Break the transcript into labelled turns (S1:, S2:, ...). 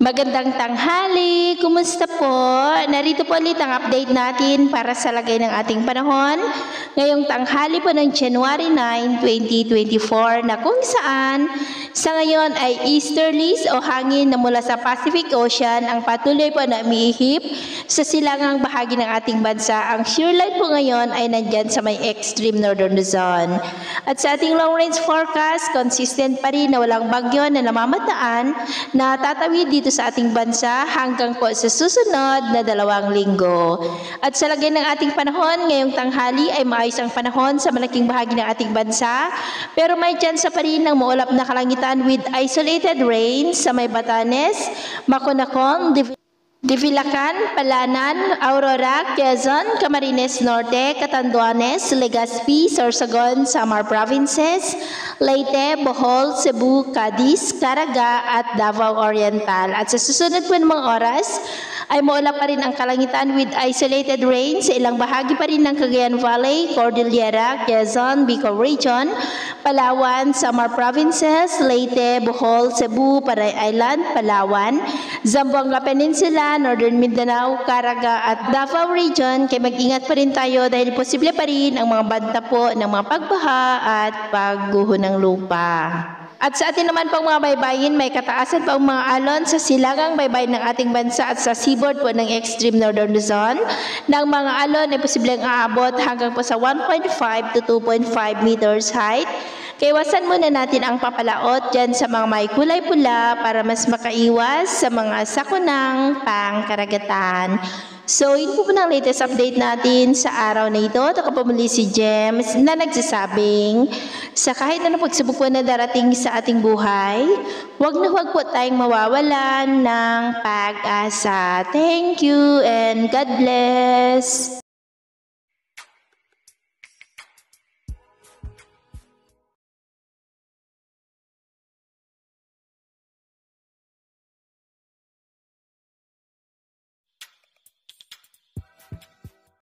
S1: Magandang tanghali! Kumusta po? Narito po ulit ang update natin para sa lagay ng ating panahon ngayong tanghali po ng January 9, 2024 na kung saan sa ngayon ay easterlies o hangin na mula sa Pacific Ocean ang patuloy po na umiihip sa silangang bahagi ng ating bansa. Ang shear line po ngayon ay nandyan sa may extreme northern Luzon. At sa ating long range forecast, consistent pa rin na walang bagyo na namamataan na tatawid dito sa ating bansa hanggang po sa susunod na 2 linggo. At sa lagay ng ating panahon, ngayong tanghali ay maayos ang panahon sa malaking bahagi ng ating bansa, pero may tsansa pa rin ng maulap na kalangitan with isolated rain sa may Batanes, Maconacon, Divilacan, Palanan, Aurora, Quezon, Camarines Norte, Catanduanes, Legazpi, Sorsogon, Samar Provinces, Leyte, Bohol, Cebu, Cadiz, Caraga at Davao Oriental. At sa susunod po ng mga oras ay maulap pa rin ang kalangitan with isolated rain sa ilang bahagi pa rin ng Cagayan Valley, Cordillera, Quezon, Bicol Region, Palawan, Samar Provinces, Leyte, Bohol, Cebu, Panay Island, Palawan, Zamboanga Peninsula, Northern Mindanao, Caraga at Davao Region. Kaya mag-ingat pa rin tayo dahil posible pa rin ang mga banta po ng mga pagbaha at pagguho ng lupa. At sa atin naman pang mga baybayin, may kataasan pa ang mga alon sa silangang baybayin ng ating bansa at sa seaboard po ng extreme northern Luzon. Ng mga alon ay posibleng aabot hanggang po sa 1.5 to 2.5 meters height. Kaiwasan muna natin ang papalaot dyan sa mga may kulay pula para mas makaiwas sa mga sakunang pangkaragatan. So, yun po ang latest update natin sa araw na ito. Ito po muli si Gems na nagsasabing sa kahit anong pagsubok po na darating sa ating buhay, huwag po tayong mawawalan ng pag-asa. Thank you and God bless!